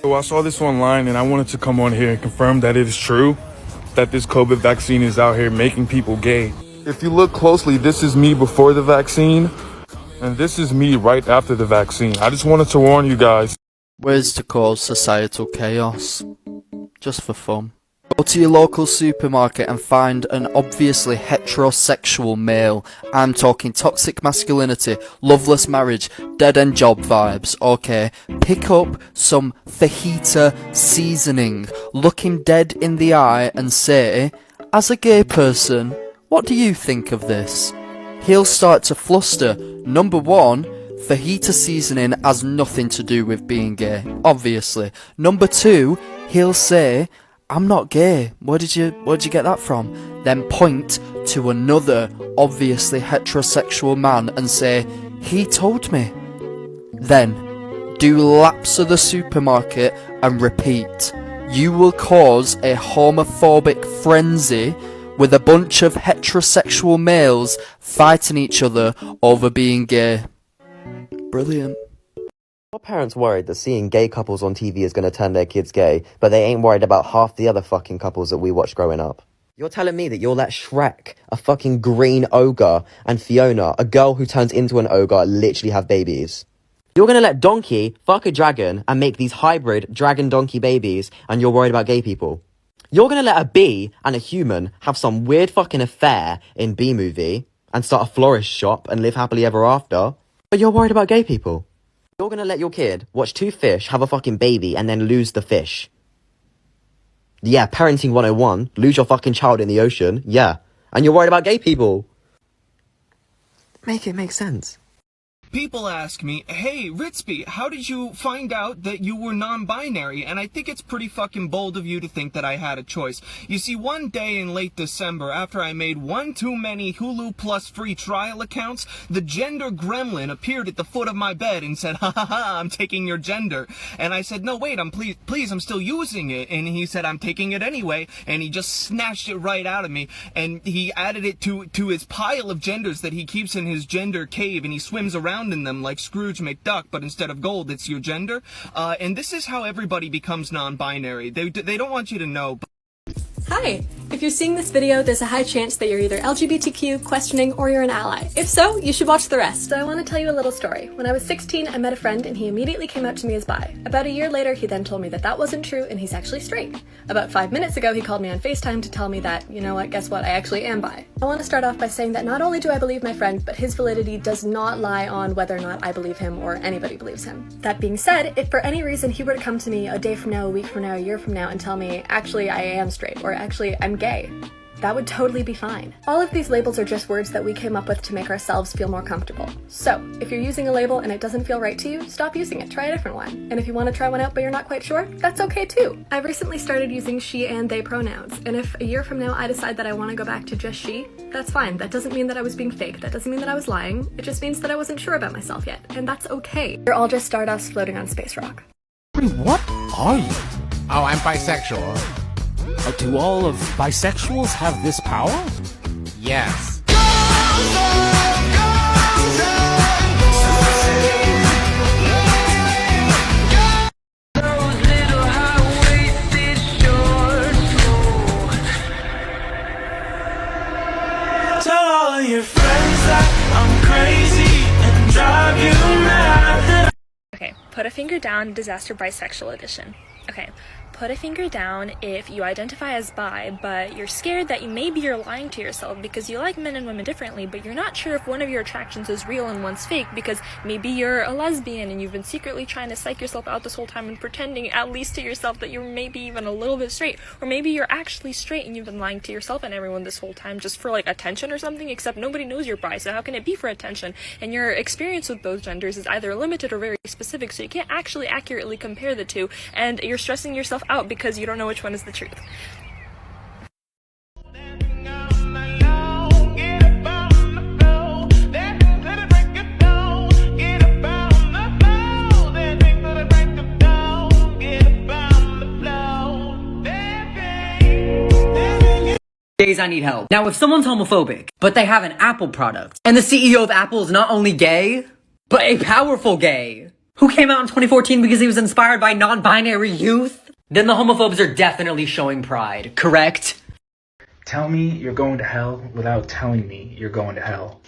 So I saw this online and I wanted to come on here and confirm that it is true that this COVID vaccine is out here making people gay. If you look closely, this is me before the vaccine and this is me right after the vaccine. I just wanted to warn you guys. Ways to cause societal chaos. Just for fun. Go to your local supermarket and find an obviously heterosexual male. I'm talking toxic masculinity, loveless marriage, dead-end job vibes, okay? Pick up some fajita seasoning, look him dead in the eye and say, as a gay person, what do you think of this? He'll start to fluster. Number one, fajita seasoning has nothing to do with being gay, obviously. Number two, he'll say, I'm not gay. Where'd you get that from? Then point to another obviously heterosexual man and say, he told me. Then do laps of the supermarket and repeat. You will cause a homophobic frenzy with a bunch of heterosexual males fighting each other over being gay. Brilliant. Your parents worried that seeing gay couples on TV is going to turn their kids gay, but they ain't worried about half the other fucking couples that we watched growing up. You're telling me that you'll let Shrek, a fucking green ogre, and Fiona, a girl who turns into an ogre, literally have babies? You're going to let Donkey fuck a dragon and make these hybrid dragon-donkey babies, and you're worried about gay people? You're going to let a bee and a human have some weird fucking affair in B-movie and start a florist shop and live happily ever after, but you're worried about gay people? You're gonna let your kid watch two fish have a fucking baby and then lose the fish. Yeah, parenting 101, lose your fucking child in the ocean, yeah. And you're worried about gay people. Make it make sense. People ask me, hey, Ritzby, how did you find out that you were non-binary? And I think it's pretty fucking bold of you to think that I had a choice. You see, one day in late December, after I made one too many Hulu Plus free trial accounts, the gender gremlin appeared at the foot of my bed and said, ha ha ha, I'm taking your gender. And I said, no, wait, please, I'm still using it. And he said, I'm taking it anyway. And he just snatched it right out of me. And he added it to his pile of genders that he keeps in his gender cave, and he swims around in them like Scrooge McDuck, but instead of gold, it's your gender. And this is how everybody becomes non-binary. They don't want you to know. Hi! If you're seeing this video, there's a high chance that you're either LGBTQ, questioning, or you're an ally. If so, you should watch the rest. So I want to tell you a little story. When I was 16, I met a friend and he immediately came out to me as bi. About a year later, he then told me that that wasn't true and he's actually straight. About 5 minutes ago, he called me on FaceTime to tell me that, you know what, guess what, I actually am bi. I want to start off by saying that not only do I believe my friend, but his validity does not lie on whether or not I believe him or anybody believes him. That being said, if for any reason he were to come to me a day from now, a week from now, a year from now and tell me, actually I am straight, or actually I'm gay, that would totally be fine. All of these labels are just words that we came up with to make ourselves feel more comfortable. So, if you're using a label and it doesn't feel right to you, stop using it, try a different one. And if you want to try one out but you're not quite sure, that's okay too. I've recently started using she and they pronouns, and if a year from now I decide that I want to go back to just she, that's fine. That doesn't mean that I was being fake, that doesn't mean that I was lying, it just means that I wasn't sure about myself yet, and that's okay. You're all just stardust floating on space rock. What are you? Oh, I'm bisexual. Do all of bisexuals have this power? Yes. Tell all of your friends that I'm crazy and drive you mad. Okay, put a finger down, disaster bisexual edition. Okay. Put a finger down if you identify as bi, but you're scared that maybe you're lying to yourself because you like men and women differently, but you're not sure if one of your attractions is real and one's fake because maybe you're a lesbian and you've been secretly trying to psych yourself out this whole time and pretending at least to yourself that you're maybe even a little bit straight, or maybe you're actually straight and you've been lying to yourself and everyone this whole time just for like attention or something, except nobody knows you're bi, so how can it be for attention? And your experience with both genders is either limited or very specific, so you can't actually accurately compare the two, and you're stressing yourself out because you don't know which one is the truth. Days I need help. Now, if someone's homophobic, but they have an Apple product, and the CEO of Apple is not only gay, but a powerful gay, Who came out in 2014 because he was inspired by non-binary youth? Then the homophobes are definitely showing pride, correct? Tell me you're going to hell without telling me you're going to hell.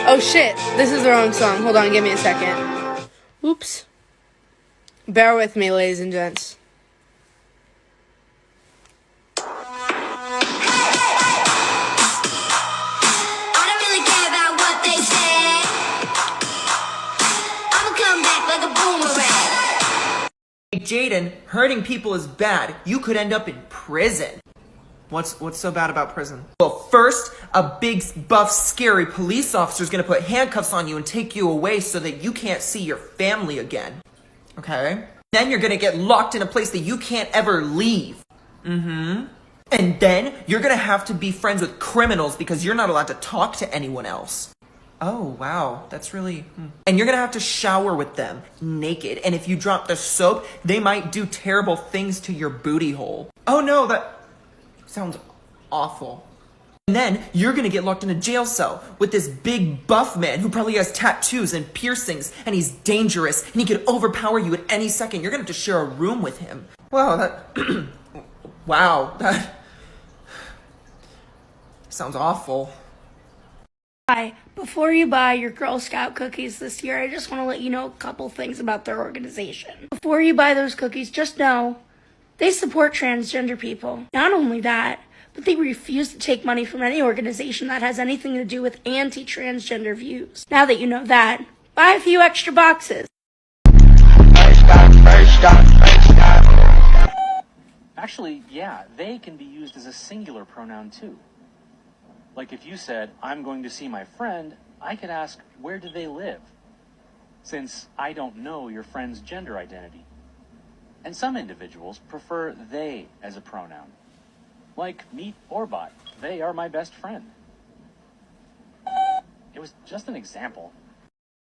Oh shit, this is the wrong song. Hold on, give me a second. Oops. Bear with me, ladies and gents. Jaden, hurting people is bad. You could end up in prison. What's so bad about prison? Well, first, a big, buff, scary police officer is gonna put handcuffs on you and take you away so that you can't see your family again. Okay? Then you're gonna get locked in a place that you can't ever leave. And then you're gonna have to be friends with criminals because you're not allowed to talk to anyone else. Oh, wow. That's really... And you're gonna have to shower with them, naked. And if you drop the soap, they might do terrible things to your booty hole. Oh no, that sounds awful. And then you're gonna get locked in a jail cell with this big buff man who probably has tattoos and piercings, and he's dangerous, and he could overpower you at any second. You're gonna have to share a room with him. Wow, that... wow, that... sounds awful. Hi, before you buy your Girl Scout cookies this year, I just want to let you know a couple things about their organization. Before you buy those cookies, just know they support transgender people. Not only that, but they refuse to take money from any organization that has anything to do with anti-transgender views. Now that you know that, buy a few extra boxes. Actually, yeah, they can be used as a singular pronoun too. Like if you said, I'm going to see my friend, I could ask, where do they live? Since I don't know your friend's gender identity. And some individuals prefer they as a pronoun. Like Meat or Bot, they are my best friend. It was just an example.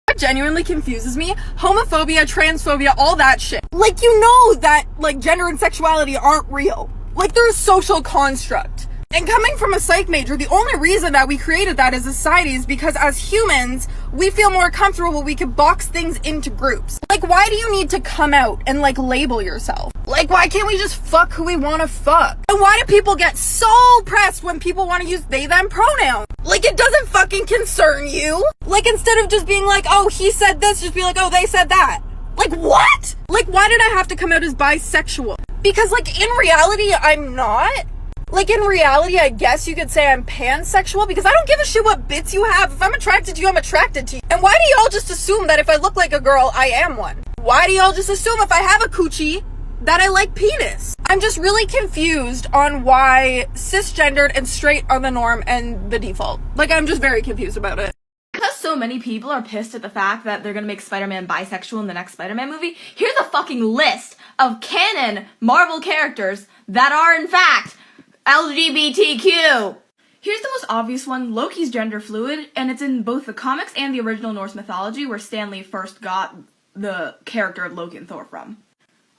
That genuinely confuses me. Homophobia, transphobia, all that shit. Like, you know that, like, gender and sexuality aren't real. Like, they're a social construct. And coming from a psych major, the only reason that we created that as a society is because as humans, we feel more comfortable when we can box things into groups. Like, why do you need to come out and, like, label yourself? Like, why can't we just fuck who we want to fuck? And why do people get so pressed when people want to use they, them pronouns? Like, it doesn't fucking concern you. Like, instead of just being like, oh, he said this, just be like, oh, they said that. Like, what? Like, why did I have to come out as bisexual? Because, like, in reality, I'm not. Like, in reality, I guess you could say I'm pansexual because I don't give a shit what bits you have. If I'm attracted to you, I'm attracted to you. And why do y'all just assume that if I look like a girl, I am one? Why do y'all just assume if I have a coochie that I like penis? I'm just really confused on why cisgendered and straight are the norm and the default. Like, I'm just very confused about it. Because so many people are pissed at the fact that they're gonna make Spider-Man bisexual in the next Spider-Man movie, here's a fucking list of canon Marvel characters that are, in fact, LGBTQ. Here's the most obvious one. Loki's gender fluid, and it's in both the comics and the original Norse mythology where Stan Lee first got the character of Loki and Thor from.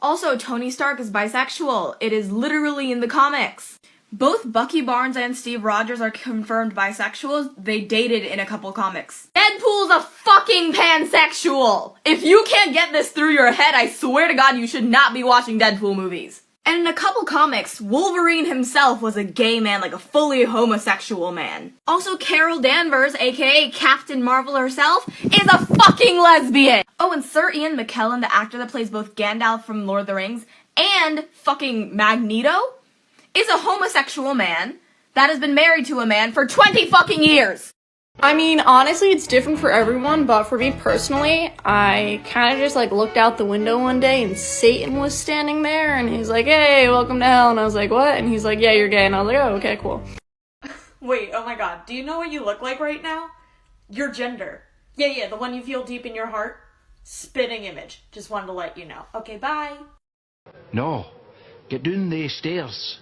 Also, Tony Stark is bisexual. It is literally in the comics. Both Bucky Barnes and Steve Rogers are confirmed bisexuals. They dated in a couple comics. Deadpool's a fucking pansexual! If you can't get this through your head, I swear to God you should not be watching Deadpool movies. And in a couple comics, Wolverine himself was a gay man, like a fully homosexual man. Also, Carol Danvers, aka Captain Marvel herself, is a fucking lesbian! Oh, and Sir Ian McKellen, the actor that plays both Gandalf from Lord of the Rings and fucking Magneto, is a homosexual man that has been married to a man for 20 fucking years! I mean, honestly, it's different for everyone, but for me personally, I kind of just, like, looked out the window one day and Satan was standing there, and he's like, hey, welcome to hell, and I was like, what? And he's like, yeah, you're gay, and I was like, oh, okay, cool. Wait, oh my god, do you know what you look like right now? Your gender. Yeah, the one you feel deep in your heart. Spitting image. Just wanted to let you know. Okay, bye. No, get down the stairs.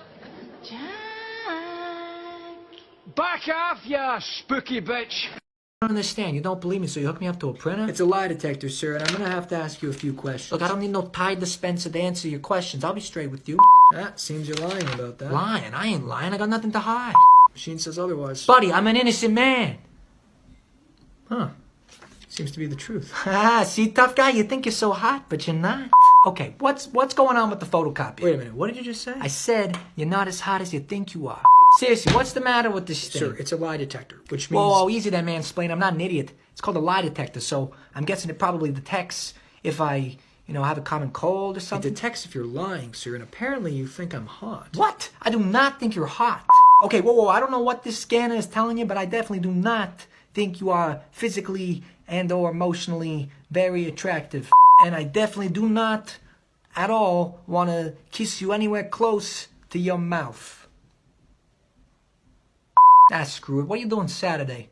Back off, ya spooky bitch! I don't understand. You don't believe me, so you hook me up to a printer? It's a lie detector, sir, and I'm gonna have to ask you a few questions. Look, I don't need no Tide dispenser to answer your questions. I'll be straight with you. That seems you're lying about that. Lying? I ain't lying. I got nothing to hide. Machine says otherwise. Buddy, I'm an innocent man. Huh. Seems to be the truth. See, tough guy, you think you're so hot, but you're not. Okay, what's going on with the photocopy? Wait a minute, what did you just say? I said you're not as hot as you think you are. Seriously, what's the matter with this thing? Sir, it's a lie detector, which means... Whoa, easy there, mansplain. I'm not an idiot. It's called a lie detector, so I'm guessing it probably detects if I, have a common cold or something. It detects if you're lying, sir, and apparently you think I'm hot. What? I do not think you're hot. Okay, whoa, I don't know what this scanner is telling you, but I definitely do not think you are physically and or emotionally very attractive. And I definitely do not at all want to kiss you anywhere close to your mouth. Ah, screw it. What are you doing Saturday?